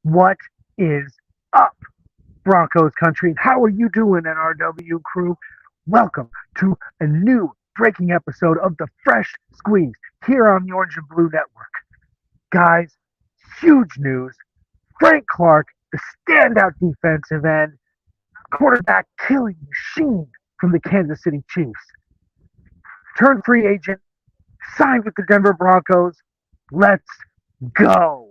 What is up, Broncos Country? How are you doing, NRW crew? Welcome to a new breaking episode of the Fresh Squeeze here on the Orange and Blue Network. Guys, huge news. Frank Clark, the standout defensive end, quarterback killing machine from the Kansas City Chiefs, turned free agent, signed with the Denver Broncos. Let's go.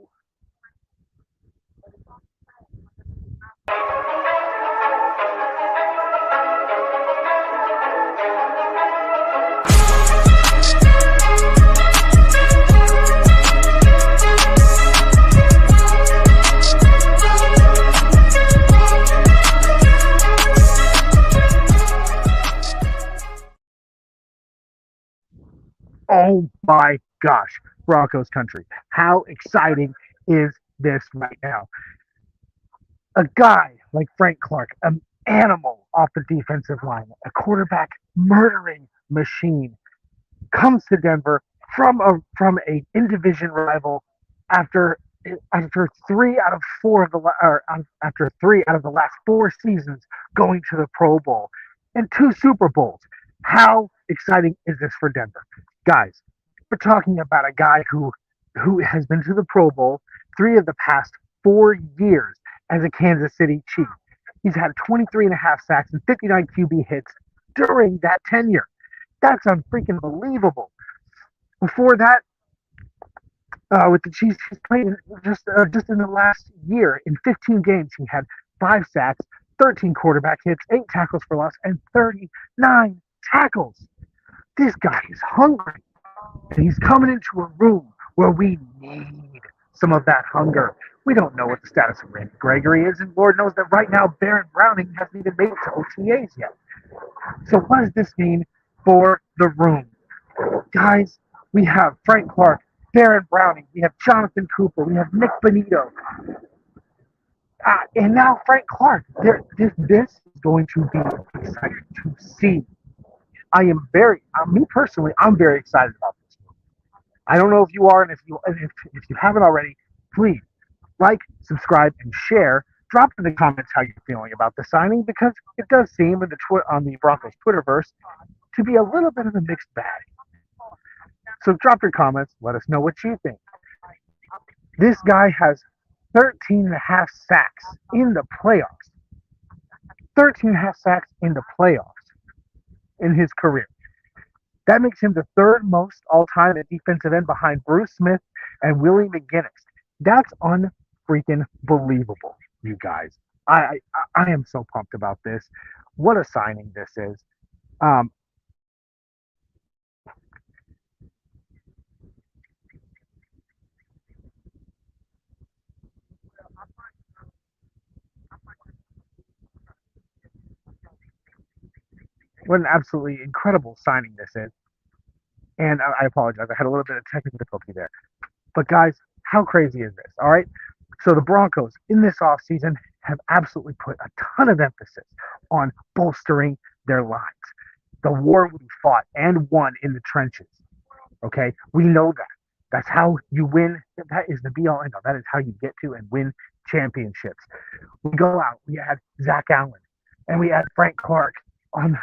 Oh my gosh, Broncos country. How exciting is this right now? A guy like Frank Clark, an animal off the defensive line, a quarterback murdering machine, comes to Denver from a in division rival after after 3 out of the last 4 seasons going to the Pro Bowl and 2 Super Bowls. How exciting is this for Denver? Guys, we're talking about a guy who has been to the Pro Bowl 3 of the past 4 years as a Kansas City Chief. He's had 23 and a half sacks and 59 QB hits during that tenure. That's unfreaking believable. Before that, with the Chiefs, he's played just in the last year. In 15 games, he had 5 sacks, 13 quarterback hits, 8 tackles for loss, and 39 tackles. This guy is hungry. And he's coming into a room where we need some of that hunger. We don't know what the status of Randy Gregory is, and Lord knows that right now Baron Browning hasn't even made it to OTAs yet. So what does this mean for the room? Guys, we have Frank Clark, Baron Browning, we have Jonathan Cooper, we have Nick Bonito, and now Frank Clark. This is going to be exciting to see. Me personally, I'm very excited about this. I don't know if you are, and if you haven't already, please like, subscribe, and share. Drop in the comments how you're feeling about the signing, because it does seem on the Broncos Twitterverse to be a little bit of a mixed bag. So drop your comments. Let us know what you think. This guy has 13 and a half sacks in the playoffs. 13 and a half sacks in the playoffs in his career. That makes him the third most all-time at defensive end behind Bruce Smith and Willie McGinnis. That's unfreaking believable, you guys. I am so pumped about this. What a signing this is. What an absolutely incredible signing this is. And I apologize. I had a little bit of technical difficulty there. But guys, how crazy is this? All right. So the Broncos in this offseason have absolutely put a ton of emphasis on bolstering their lines. The war we fought and won in the trenches. Okay. We know that. That's how you win. That is the be all end all. That is how you get to and win championships. We go out. We add Zach Allen and we add Frank Clark to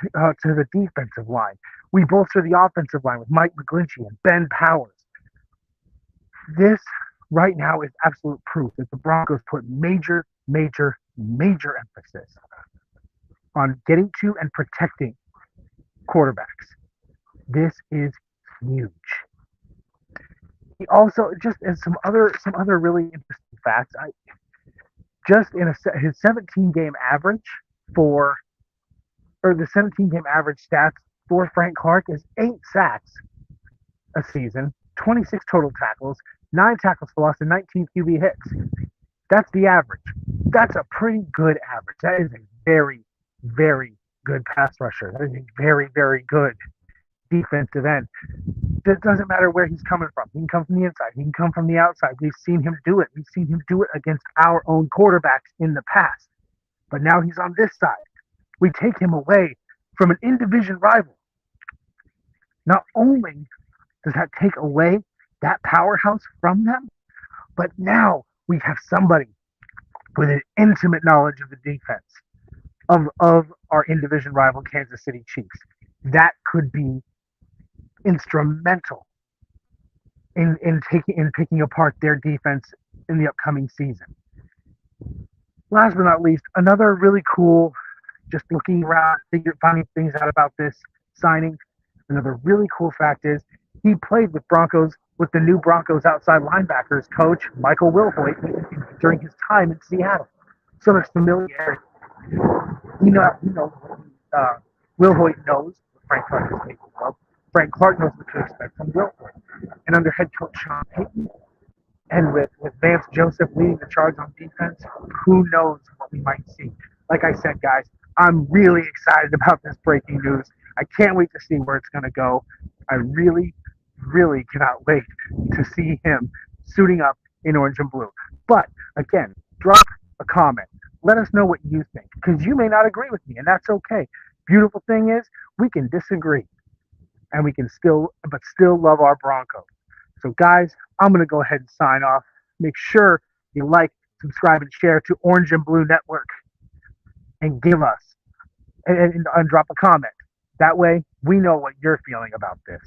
the defensive line. We bolster the offensive line with Mike McGlinchey and Ben Powers. This right now is absolute proof that the Broncos put major emphasis on getting to and protecting quarterbacks. This is huge. He also, just as some other really interesting facts, his 17-game average the 17-game average stats for Frank Clark is 8 sacks a season, 26 total tackles, 9 tackles for loss, and 19 QB hits. That's the average. That's a pretty good average. That is a very, very good pass rusher. That is a very, very good defensive end. It doesn't matter where he's coming from. He can come from the inside. He can come from the outside. We've seen him do it. We've seen him do it against our own quarterbacks in the past. But now he's on this side. We take him away from an in-division rival. Not only does that take away that powerhouse from them, but now we have somebody with an intimate knowledge of the defense of our in division rival Kansas City Chiefs. That could be instrumental in picking apart their defense in the upcoming season. Last but not least, another really cool, just looking around, finding things out about this signing. Another really cool fact is he played with the new Broncos outside linebackers coach Michael Wilhoit during his time in Seattle. So there's familiarity. Uh, Wilhoit knows what Frank Clark is capable of. Frank Clark knows what to expect from Wilhoit. And under head coach Sean Payton, and with Vance Joseph leading the charge on defense, who knows what we might see. Like I said, guys, I'm really excited about this breaking news. I can't wait to see where it's going to go. I really, really cannot wait to see him suiting up in orange and blue. But again, drop a comment. Let us know what you think, because you may not agree with me, and that's okay. Beautiful thing is, we can disagree, and we can still love our Broncos. So, guys, I'm going to go ahead and sign off. Make sure you like, subscribe, and share to Orange and Blue Network, and give us and drop a comment. That way, we know what you're feeling about this.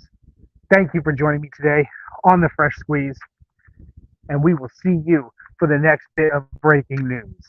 Thank you for joining me today on the Fresh Squeeze, and we will see you for the next bit of breaking news.